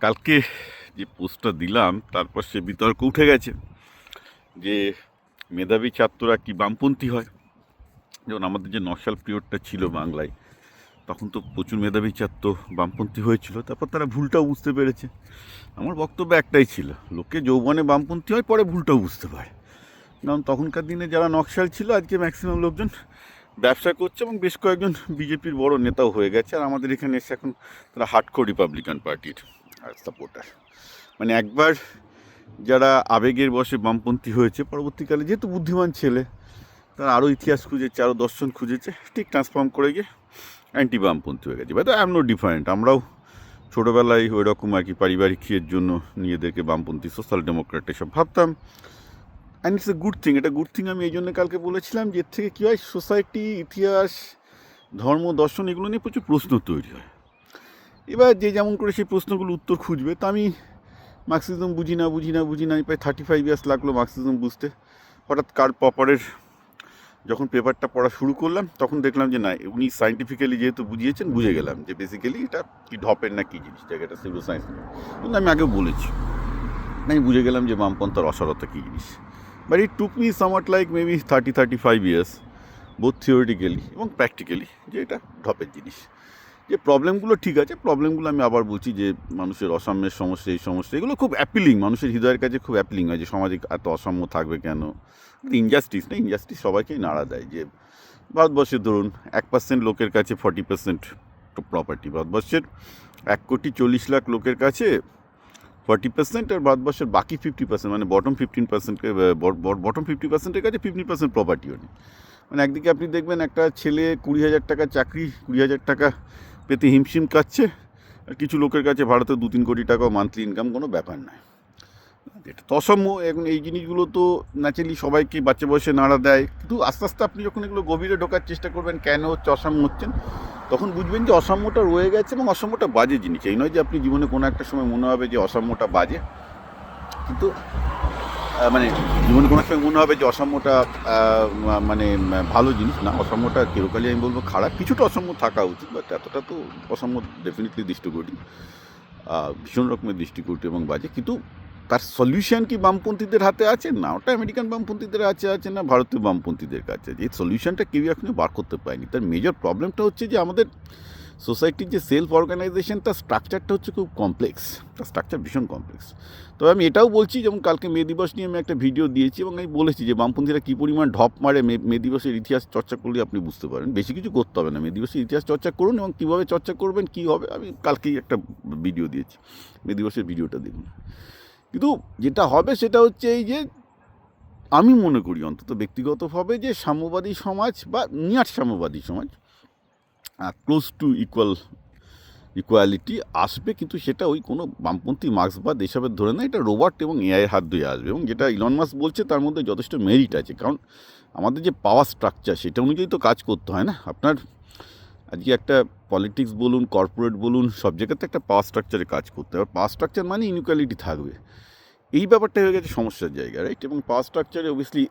কালকে যে পোস্টটা দিলাম তারপর সে বিতর্ক উঠে গেছে যে মেধাবী ছাত্ররা কি বামপন্থী হয়। যেমন আমাদের যে নকশাল পিরিয়ডটা ছিল বাংলায়, তখন তো প্রচুর মেধাবী ছাত্র বামপন্থী হয়েছিল, তারপর তারা ভুলটাও বুঝতে পেরেছে। আমার বক্তব্য একটাই ছিল, লোকে যৌবনে বামপন্থী হয়, পরে ভুলটাও বুঝতে পারে। কারণ তখনকার দিনে যারা নকশাল ছিল, আজকে ম্যাক্সিমাম লোকজন ব্যবসা করছে এবং বেশ কয়েকজন বিজেপির বড় নেতাও হয়ে গেছে। আর আমাদের এখানে এসে এখন তারা হার্ডকোর রিপাবলিকান পার্টির সাপোর্টার। মানে একবার যারা আবেগের বশে বামপন্থী হয়েছে, পরবর্তীকালে যেহেতু বুদ্ধিমান ছেলে, তারা আরও ইতিহাস খুঁজেছে, আরও দর্শন খুঁজেছে, ঠিক ট্রান্সফর্ম করে গিয়ে অ্যান্টি বামপন্থী হয়ে গেছে। But I am no different. আমরাও ছোটোবেলায় ওই রকম আর কি পারিবারিক খেয়ের জন্য নিজেদেরকে বামপন্থী, সোশ্যাল ডেমোক্রেট এসব ভাবতাম। And it's a good thing. এটা গুড থিং আমি এই জন্য কালকে বলেছিলাম যে এর থেকে কী হয়, সোসাইটি, ইতিহাস, ধর্ম, দর্শন এগুলো নিয়ে প্রচুর প্রশ্ন তৈরি হয়। এবার যে যেমন করে সেই প্রশ্নগুলো উত্তর খুঁজবে। তা আমি মার্কসিজম বুঝি না আমি প্রায় 35 ইয়ার্স লাগলো মার্কসিজম বুঝতে। হঠাৎ কার্ল পপারের যখন পেপারটা পড়া শুরু করলাম, তখন দেখলাম যে না, উনি সায়েন্টিফিক্যালি যেহেতু বুঝিয়েছেন, বুঝে গেলাম যে বেসিক্যালি এটা কি ঢপের না কী জিনিস, জায়গাটা সিভিল সায়েন্স। কিন্তু আমি আগেও বলেছি, আমি বুঝে গেলাম যে বামপন্থার অসারতা কী জিনিস। But it took me somewhat like maybe 35 years, both theoretically এবং প্র্যাকটিক্যালি, যে এটা ঢপের জিনিস। যে প্রবলেমগুলো ঠিক আছে, প্রবলেমগুলো আমি আবার বলছি যে মানুষের অসাম্যের সমস্যা, এই সমস্যা এগুলো খুব অ্যাপিলিং, মানুষের হৃদয়ের কাছে খুব অ্যাপিলিং হয় যে সমাজে এত অসাম্য থাকবে কেন। ইনজাস্টিস না, ইনজাস্টিস সবাইকেই নাড়া দেয়। যে ভারতবর্ষের ধরুন 1% লোকের কাছে 40% প্রপার্টি, ভারতবর্ষের 1,40,00,000 লোকের কাছে 40%, আর ভারতবর্ষের বাকি 50% মানে বটম 50%-এর কাছে 50% প্রপার্টিও নেই। মানে একদিকে আপনি দেখবেন একটা ছেলে 20,000 টাকা চাকরি, 20,000 টাকা পেতে হিমশিম কাটছে, আর কিছু লোকের কাছে ভারতে 2-3 কোটি টাকাও মান্থলি ইনকাম কোনো ব্যাপার নয়। এটা তো অসাম্য। এখন এই জিনিসগুলো তো ন্যাচারালি সবাইকে বাচ্চা বয়সে নাড়া দেয়, কিন্তু আস্তে আস্তে আপনি যখন এগুলো গভীরে ঢোকার চেষ্টা করবেন, কেন হচ্ছে অসাম্য হচ্ছেন, তখন বুঝবেন যে অসাম্যটা রয়ে গেছে এবং অসাম্যটা বাজে জিনিস। এই নয় যে আপনি জীবনে কোনো একটা সময় মনে হবে যে অসাম্যটা বাজে, কিন্তু মানে জীবনে কোনো সময় মনে হবে যে অসাম্যটা মানে ভালো জিনিস না। অসাম্যটা চিরকালই আমি বলবো খারাপ। কিছুটা অসাম্য থাকা উচিত, বাট এতটা তো অসাম্য ডেফিনেটলি দৃষ্টিকটি, ভীষণ রকমের দৃষ্টিকটি এবং বাজে। কিন্তু তার সলিউশন কি বামপন্থীদের হাতে আছে? না, ওটা আমেরিকান বামপন্থীদের আছে না ভারতীয় বামপন্থীদের কাছে। এই সলিউশনটা কেউ এখনো বার করতে পারেনি। তার মেজর প্রবলেমটা হচ্ছে যে আমাদের সোসাইটির যে সেলফ অর্গানাইজেশন, তার স্ট্রাকচারটা হচ্ছে খুব কমপ্লেক্স, তার স্ট্রাকচার ভীষণ কমপ্লেক্স। তবে আমি এটাও বলছি, যেমন কালকে মে দিবস নিয়ে আমি একটা ভিডিও দিয়েছি এবং আমি বলেছি যে বামপন্থীরা কী পরিমাণ ঢপ মারে মে দিবসের ইতিহাস চর্চা করলে আপনি বুঝতে পারেন। বেশি কিছু করতে হবে না, মে দিবসের ইতিহাস চর্চা করুন এবং কীভাবে চর্চা করবেন, কী হবে, আমি কালকেই একটা ভিডিও দিয়েছি, মে দিবসের ভিডিওটা দেখুন। কিন্তু যেটা হবে সেটা হচ্ছে এই যে আমি মনে করি অন্তত ব্যক্তিগতভাবে যে সাম্যবাদী সমাজ বা নিয়ার সাম্যবাদী সমাজ ক্লোজ টু ইকুয়ালিটি আসবে, কিন্তু সেটা ওই কোনো বামপন্থী মার্ক্সবাদ এসবের ধরে না, এটা রোবট এবং এআইয়ের হাত ধুয়ে আসবে। এবং যেটা ইলন মাস্ক বলছে তার মধ্যে যথেষ্ট মেরিট আছে, কারণ আমাদের যে পাওয়ার স্ট্রাকচার সেটা অনুযায়ী তো কাজ করতে হয় না। আপনার আজকে একটা পলিটিক্স বলুন, কর্পোরেট বলুন, সব জায়গাতে একটা পাওয়ার স্ট্রাকচারে কাজ করতে হবে। পাওয়ার স্ট্রাকচার মানে ইনইকুয়ালিটি থাকবে, এই ব্যাপারটা হয়ে গেছে সমস্যার জায়গা, রাইট? এবং পাওয়ার স্ট্রাকচারে অবভিয়াসলি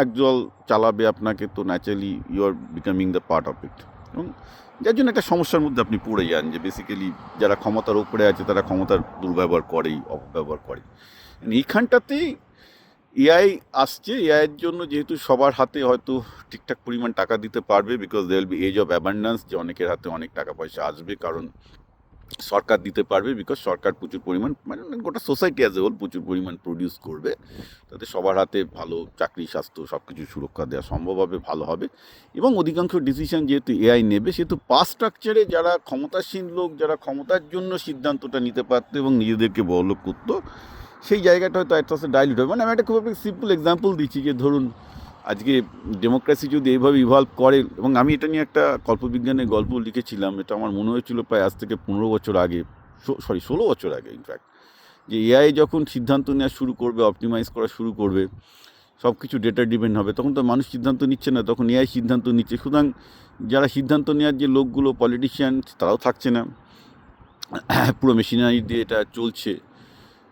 একদল চালাবে আপনাকে, তো naturally you are becoming the part of it. এবং যার জন্য একটা সমস্যার মধ্যে আপনি পড়ে যান যে বেসিক্যালি যারা ক্ষমতার উপরে আছে তারা ক্ষমতার দুর্ব্যবহার করেই, অপব্যবহার করে। এইখানটাতেই এআই আসছে। এআইয়ের জন্য যেহেতু সবার হাতে হয়তো ঠিকঠাক পরিমাণ টাকা দিতে পারবে, because they will be age of abundance, যে অনেকের হাতে অনেক টাকা পয়সা আসবে, কারণ সরকার দিতে পারবে, বিকজ সরকার প্রচুর পরিমাণ, মানে গোটা সোসাইটি অ্যাজ এ হোল প্রচুর পরিমাণ প্রডিউস করবে, তাতে সবার হাতে ভালো চাকরি, স্বাস্থ্য সব কিছু সুরক্ষা দেওয়া সম্ভব হবে, ভালো হবে। এবং অধিকাংশ ডিসিশন যেহেতু এআই নেবে, সেহেতু পাওয়ার স্ট্রাকচারে যারা ক্ষমতাসীন লোক, যারা ক্ষমতার জন্য সিদ্ধান্তটা নিতে পারতো এবং নিজেদেরকে বড়লোক করতো, সেই জায়গাটা হয়তো একটা ডাইলিউট হবে। মানে আমি একটা খুব একটা সিম্পল এক্সাম্পল দিচ্ছি যে ধরুন আজকে ডেমোক্রেসি যদি এইভাবে ইভলভ করে, এবং আমি এটা নিয়ে একটা কল্পবিজ্ঞানের গল্প লিখেছিলাম, এটা আমার মনে হয়েছিল প্রায় আজ থেকে 16 বছর আগে, 16 বছর আগে ইনফ্যাক্ট, যে এআই যখন সিদ্ধান্ত নেওয়া শুরু করবে, অপটিমাইজ করা শুরু করবে, সব কিছু ডেটা ডিপেন্ড হবে, তখন তো মানুষ সিদ্ধান্ত নিচ্ছে না, তখন এআই সিদ্ধান্ত নিচ্ছে। সুতরাং যারা সিদ্ধান্ত নেওয়ার যে লোকগুলো, পলিটিশিয়ান, তারাও থাকছে না, পুরো মেশিনারি দিয়ে এটা চলছে।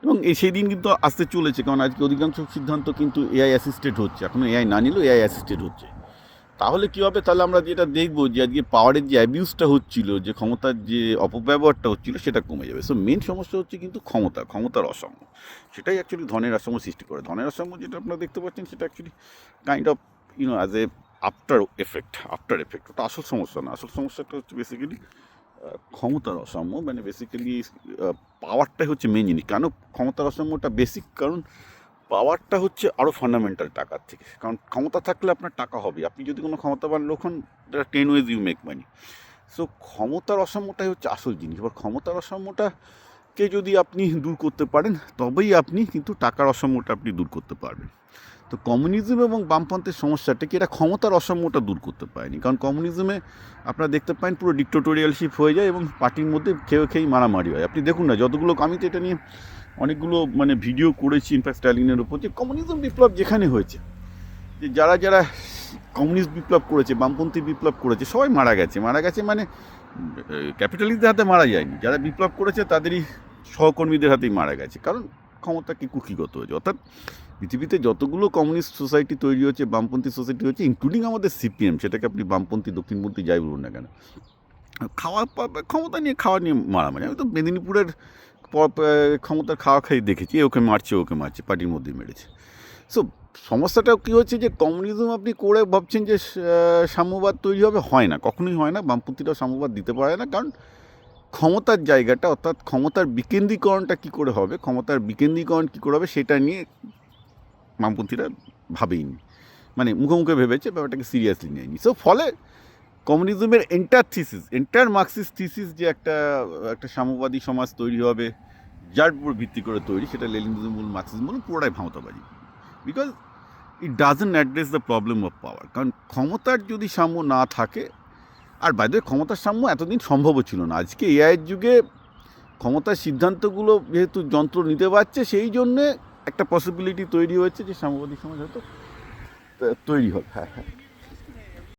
এবং সেই দিন কিন্তু আসতে চলেছে, কারণ আজকে অধিকাংশ সিদ্ধান্ত কিন্তু এআই অ্যাসিস্টেড হচ্ছে। এখনও এআই না নিলেও এআই অ্যাসিস্টেড হচ্ছে। তাহলে কী হবে, তাহলে আমরা যেটা দেখবো যে আজকে পাওয়ারের যে অ্যাবিউজটা হচ্ছিল, যে ক্ষমতার যে অপব্যবহারটা হচ্ছিল, সেটা কমে যাবে। সো মেন সমস্যা হচ্ছে কিন্তু ক্ষমতার অসাম্য। সেটাই অ্যাকচুয়ালি ধনের অসাম্য সৃষ্টি করে। ধনের অসাম্য যেটা আপনারা দেখতে পাচ্ছেন, সেটা actually kind of as a after effect. ওটা আসল সমস্যা না। আসল সমস্যাটা হচ্ছে বেসিক্যালি ক্ষমতার অসাম্য। মানে বেসিক্যালি পাওয়ারটাই হচ্ছে মেন জিনিস। কেন ক্ষমতার অসাম্যটা বেসিক? কারণ পাওয়ারটা হচ্ছে আরও ফান্ডামেন্টাল টাকার থেকে। কারণ ক্ষমতা থাকলে আপনার টাকা হবে। আপনি যদি কোনো ক্ষমতাবান লোক হন, there are 10 ways you make money. So ক্ষমতার অসাম্যটাই হচ্ছে আসল জিনিস। এবার ক্ষমতার অসাম্যটাকে যদি আপনি দূর করতে পারেন, তবেই আপনি কিন্তু টাকার অসাম্যটা আপনি দূর করতে পারবেন। তো কমিউনিজম এবং বামপন্থের সমস্যাটা কি, এরা ক্ষমতার অসাম্যটা দূর করতে পারেনি। কারণ কমিউনিজমে আপনারা দেখতে পান পুরো ডিক্টেটোরিয়ালশিপ হয়ে যায় এবং পার্টির মধ্যে খেয়েই মারামারি হয়। আপনি দেখুন না, যতগুলো, আমি তো এটা নিয়ে অনেকগুলো ভিডিও করেছি ইনফ্যাক্ট স্ট্যালিনের উপর, যে কমিউনিজম বিপ্লব যেখানে হয়েছে, যে যারা কমিউনিস্ট বিপ্লব করেছে, বামপন্থী বিপ্লব করেছে, সবাই মারা গেছে। মানে ক্যাপিটালিস্টদের হাতে মারা যায়নি। যারা বিপ্লব করেছে তাদেরই সহকর্মীদের হাতেই মারা গেছে। কারণ ক্ষমতাকে কুক্ষিগত হয়েছে। অর্থাৎ পৃথিবীতে যতগুলো কমিউনিস্ট সোসাইটি তৈরি হয়েছে, বামপন্থী সোসাইটি হয়েছে, ইনক্লুডিং আমাদের সিপিএম, সেটাকে আপনি বামপন্থী দক্ষিণপন্থী যাই বলুন না কেন, ক্ষমতা নিয়ে মারামারি। আমি তো মেদিনীপুরের ক্ষমতার খাই দেখেছি, ওকে মারছে, পার্টির মধ্যেই মেরেছে। সো সমস্যাটা কী হচ্ছে, যে কমিউনিজম আপনি করে ভাবছেন যে সাম্যবাদ তৈরি হবে, হয় না, কখনোই হয় না। বামপন্থীরাও সাম্যবাদ দিতে পারে না। কারণ ক্ষমতার জায়গাটা, অর্থাৎ ক্ষমতার বিকেন্দ্রীকরণটা কী করে হবে, সেটা নিয়ে বামপন্থীরা ভাবেইনি। মানে মুখে ভেবেছে, ব্যাপারটাকে সিরিয়াসলি নেয়নি। সো ফলে কমিউনিজমের এন্টায়ার মার্কসিস্ট থিসিস, যে একটা সাম্যবাদী সমাজ তৈরি হবে যার উপর ভিত্তি করে তৈরি, সেটা লেনিনিজম বলুন, মার্কসিজম বলুন, পুরোটাই ভাঁওতাবাজি। Because it doesn't address the problem of power. কারণ ক্ষমতার যদি সাম্য না থাকে, আর বাইরে ক্ষমতার সাম্য এতদিন সম্ভবও ছিল না। আজকে এআইয়ের যুগে ক্ষমতার সিদ্ধান্তগুলো যেহেতু যন্ত্র নিতে পারছে, সেই জন্যে একটা পসিবিলিটি তৈরি হয়েছে যে সাম্যবাদী সমাজ হয়তো তৈরি হবে। হ্যাঁ।